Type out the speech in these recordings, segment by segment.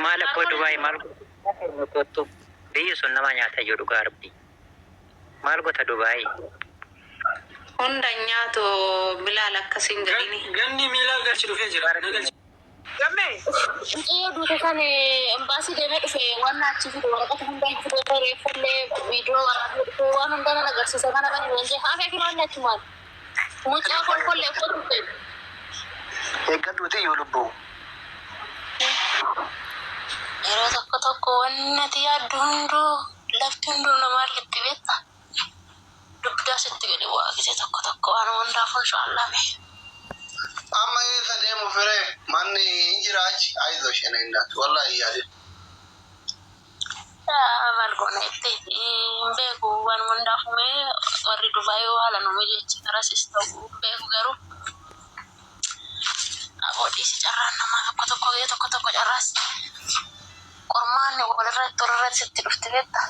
Maal ko Dubai maal ko biyya sun nama nyaata jiru garbi. Maal ko ta Dubai. Hunda nyaato Bilal akkasin galini. Ganni Bilal galchi dhufee jira. Gamme. Iyo duuta kan embassy deemee dhufee waan achi fidu waraqata hunda fidee reeffallee viidiyoo waraabee waan hundana agarsiisa mana bani wanje hafe kiloonni achumaan. Mucaa kolkollee fudhate. Eeggadhuuti yoo lubbuu. Yeroo tokko tokko wanti yaaddu hunduu lafti hunduu namaa litti beekta. Dubdaa sitti gadi waa gisee tokko waan hundaaf inshaallah. Amma eessa deemu fire manni injiraachi aizo shene innaatu wallahi yaade. Malgona itti beeku waan hundaaf mee warri Dubai haala nu jechi karasis ta'u beeku garuu aboodis carraan nama tokko carraas qormaan walirratti sitti dhufti beekta.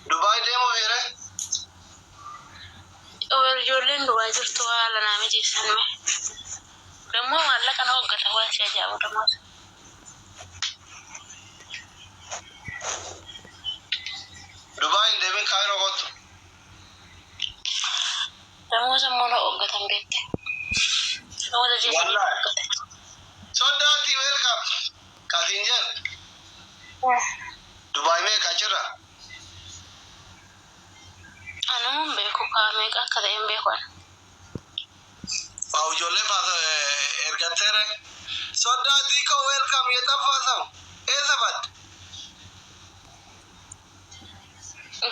Dubai deemu fire ijoolleen Dubai jirtu haala nama jeessan mee ደግሞ ማለቀ ነው ገተው ያሲያው ደግሞ ዱባይ እንደምን ካይሮ ወጡ ደግሞ ዘመኑ ወገተን ቤት ነው ለዚህ ሶዳቲ ዌልካም ካዚንጀር ዱባይ ሜ ካችራ አኑም ቤኩ ካሜቃ ከደም ቤኳን Paujole pas ergatere soldati ko welcome yetafasam ezabat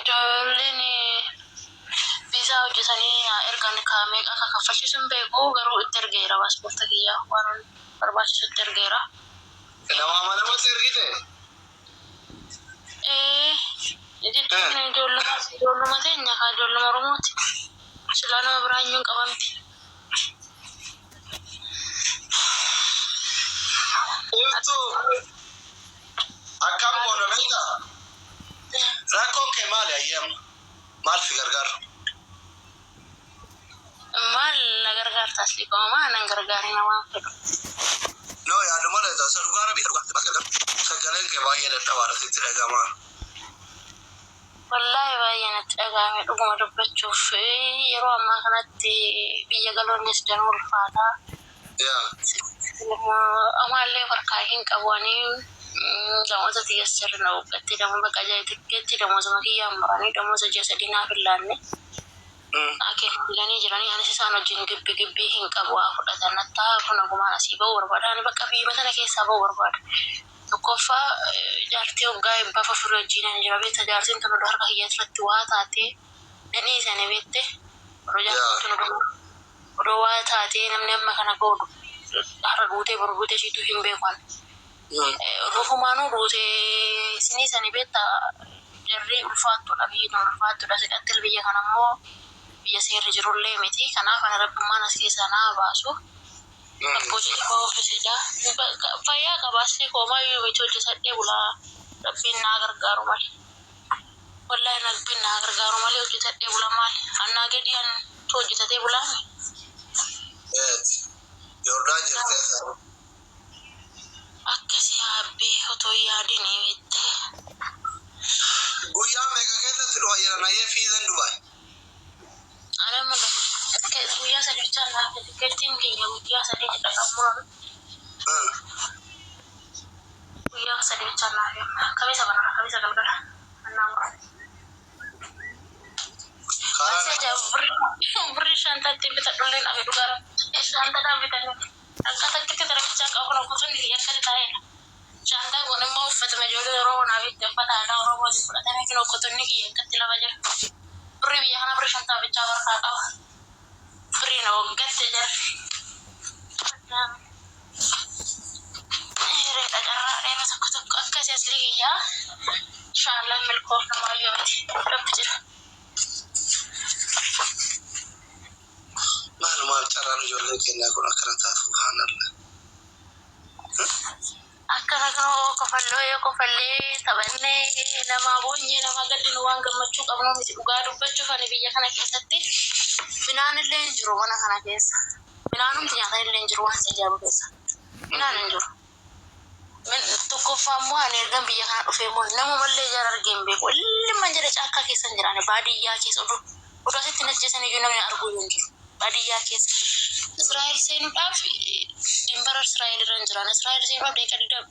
joleni visa hojjetani ergan kame ka kafashisun beeku garuu intergeera passport kiyya waan barbaachisu intergeera nama mana ergite Jadi jolluma teenya ka jolluma Oromooti silana biraanyuun qabamti Itu akam bono beta. Rakon ke mal ayam. Mal figargar. Mal nagargar tasli ko ma nagargari na wa. No ya do mala da sarugara bi sarugara basgal. Sagalen ke baye da tawara sitira gama. Wallahi baye na taga me duguma dubbachuuf yeroo amma kanatti biyya galoonnis danuu ulfaata. Ya. Amalle farkaahin qabwani damoota tiyassir na uggatti damo baqa jaayitikkatti damoota makiyyaa muranii damoota ji'a sadii naaf illaanne akeekanii jiranii anis isaan wajjin gibbii hin qabu waa fudhatan nattaa kun ogumaan asii ba'uu barbaada ani bakka biyya tana keessaa ba'uu barbaada tokkoffaa jaartii hoggaa eebbaa fafurii wajjin hin jira beekta jaartiin tun odoo harka kiyyaa irratti waa taatee dhanii isaanii beekte odoo jaartiin tun odoo waa taatee namni amma kana goodu har'a duutee barbuutee shiituu hin beekan. Rufumaanuu duutee sinii sani beekta jarree ulfaattudha biyyi tun ulfaattudha siqattil biyya kana immoo biyya seerri jirullee miti kanaaf ana rabbummaan as keessaa naa baasu. Abbootii koo ofiisidha. Fayyaa qabaasee koomaayyuu miti hojjetadhee bulaa rabbiin naa gargaaru malee. Wallahi rabbiin naa gargaaru malee hojjetadhee bula maali? Annaa gadi an hojjetatee bulaami. Jordan jirte sa. Akkasi abbi otoo yaadini witte. Guyyaa meeqa keessatti dhufa jiran ayyee fiizan Dubai. Ana mul'atu. Guyyaa sadii bichaa naaf tikkeettiin keenya guyyaa sadii jedha qabuun. Guyyaa sadii bichaa naaf yamma. Kamisa galgala. Annaa mura. Beri shantaatti bitadhulleen abi dhugara. Shantaadhaan bitanii. Akka takkitti darabichaa qabuun okutuun yakka ta'edha. Shantaa kun immoo uffatuma ijoollee Oromoo naaf itti uffata aadaa Oromooti fudhatanii kan okutuun yakkatti lafa jira. Beri biyya kana beri shantaa bichaa barkaa qaba. Beri na waggatte jarri. Reedha carraa dheema tokko akkasii asli kiyyaa. Shaallan milkoofnamaa yoo miti. Rabbi jira. Maal carraan ijoollee keenyaa kun akkana taatu subhaanallah. Akkana kanoo kofallee taphannee namaa boonyee namaa gaddinu waan gammachuu qabnu miti dhugaa dubbachuuf ani biyya kana keessatti minaan illee hin jiru mana kana keessa. Minaanumti nyaatan illee hin jiru waan ajaa'ibu keessa. Minaan hin jiru. Tokkoof lammaffaa ani ergan biyya kana dhufee moo nama mallee ijaan argeen beeku ilma jedhe caakkaa keessa hin jiraane baadiyyaa keessa oduu asitti najjeesan iyyuu namni arguu hin jiru baadiyyaa keessa Israa'el seenuudhaaf dimbara Israa'el irra hin jiraan Israa'el seenuudhaaf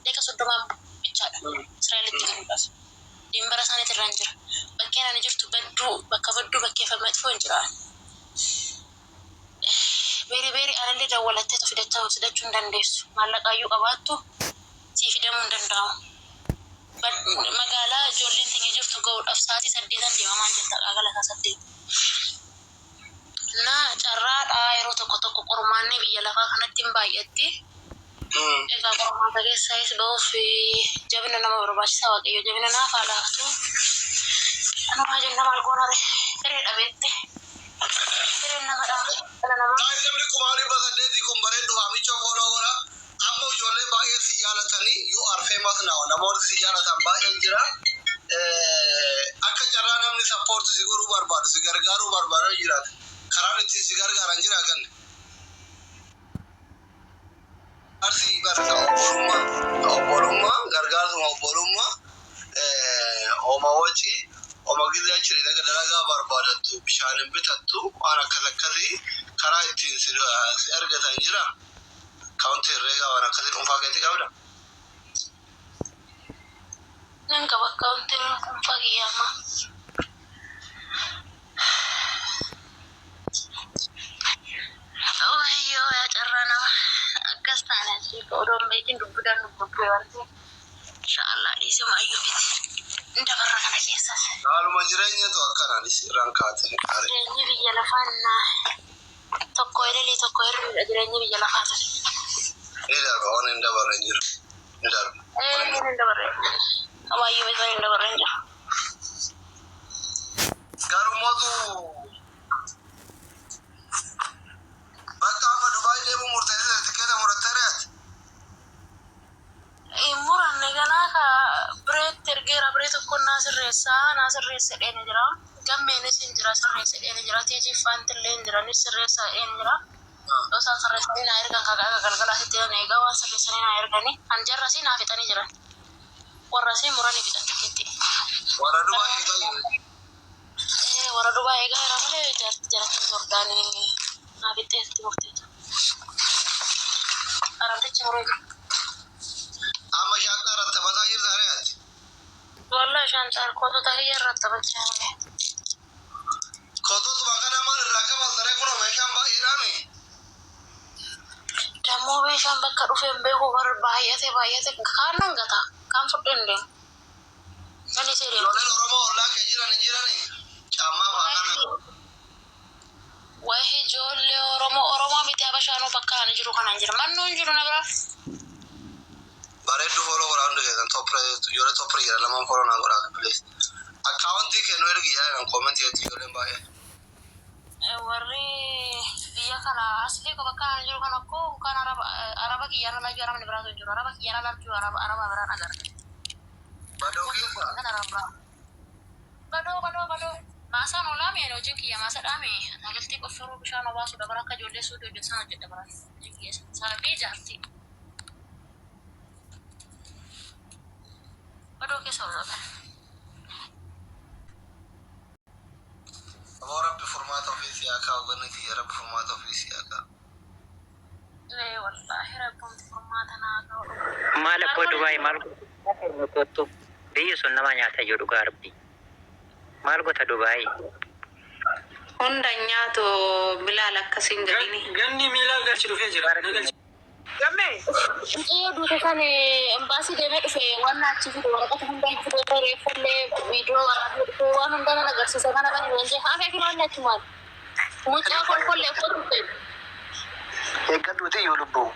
deeqa 30 bichaadha Israa'elitti galuudhaaf dimbara isaaniitti irra hin jira bakkeen ani jirtu bakka badduu bakkeeffamatti hin jiraan beeri anallee dawwalattee fidachuu hin dandeessu maallaqaayyuu qabaattu sii fidamuu hin danda'amu magaalaa ijoolleen teenya jirtu ga'uudhaaf sa'aatii 8 deemamaan jirta qaagala isaa 8 na carraadhaa yeroo tokko qormaanni biyya lafaa kanatti hin baay'atti egaa qormaata keessaayis ba'uuf jabina nama barbaachisaa waaqayyo jabina naaf haa laaftu anumaa jenna maal goonare hiree dhabeette hireen nama dhaa dhala namaa namni kumaanii basadeeti kun bareedu haamicha kooloo gora amma ijoollee baay'ee si jaalatanii you are famous now namoonni si jaalatan baay'een jira akka carraa namni sappoorti si godhuu barbaadu si gargaaruu barbaadu jiraata karaan ittiin si gargaaran jira ganne arsi barta obbolummaa gargaarsuma obbolummaa oma wajji oma gizee achiri dalagaa barbaadattu bishaanin bitattu waan akkasii karaa ittiin si argatan jira kaawunti herreegaa waan akkasii dhuunfaa keetti qabda nan qaba kaawunti dhuunfaa kiyyaama wayyoo yaa carraa nama akkas taane asii odoon beekin dubbudaan dubbabee waan ta'e inshaallah dhiisuma ayyuu biti dabarra kana keessas haaluma jireenyatu akkanaanis rankaate jireenyi biyya lafaan tokko illee tokko irra jireenyi biyya lafaa ture ni darba waan hin dabarre jiru ni darba hin dabarre amaayyuu isaa hin dabarre jiru garumatu bakka amma Dubaay deemu murteessite tikeeta murattareet muranne ganaa ka bireetti ergeera biree tokko naasirreessa dheeni jira gammeenis hin jira sirreessa dheeni jira tiijii faantillee hin jiranis sirreessa dheeni jira osaan sirreessanii naa ergan kaqaaqa galgalaa sitti dan eegaa waan sirreessanii naa erganii hanjarrasii naa fixanii jiran warrasii muranii fixan tikeetti warra Dubaay eegaa jira malee jarattiin jordaanii naa fixeetti murteetu aramtichi muree jira amma shaakkaa rattabataa jirta re'aati wallahi shaancaar kootota hiyya rattabachaa koototuma kana maal irraa kabaltaree kuna meeshaan baay'eedhaami dammoo meeshaan bakka dhufeen beeku baay'ate kaan hangata kaan fudheen deemu ani see deemu ijoolleen Oromoo ollaa kee jiran hin jirani caammaa faakana wahi ijoollee Oromoo miti habashaanuu bakka ani jiru kanaan jira mannuu hin jiru na biraa bareeddu foloo godhaa hundi keessan ijoollee toppiri jira lamaan foloo naa godhaa please akkaawuntii kennu ergi yaadan koomentii jetti ijoolleen baay'ee warri biyya kana asli ko bakka ani jiru kana ko kan araba kiyyaara laajuu arabni biraatu hin jiru araba kiyyaara laajuu araba biraan agarra badoo keessa kan araba badoo maasaan olaami ani hojiin kiyya maasa dhaame agaltii qofforuu bishaan obaasu dabara akka ijoollee suutii hojjetan hojjedha baran sababii jaartii badoo keessa hojjetan aboo rabbi furmaata ofii siyaakaa hoogganni kiyya rabbi furmaata ofii siyaakaa wallahi rabbumti furmaata naa ga'u maal akkoo Dubaay maal kottu biyyi sun nama nyaata iyyuu dhugaa rabbi maal gota Dubaay hunda nyaatu bilaal akkasiin gadini ganni miilaa galchi dhufee jira gammee duuta kan embaasii deemee dhufe waan achi fidu waraqata hundaan fidee reeffullee viidiyoo waraabee dhufe waan hundaan agarsiisa mana bani wanjee haafee filoonni achumaan mucaa kolkollee akkoo dhufe eeggadhuuti yoo lubbuu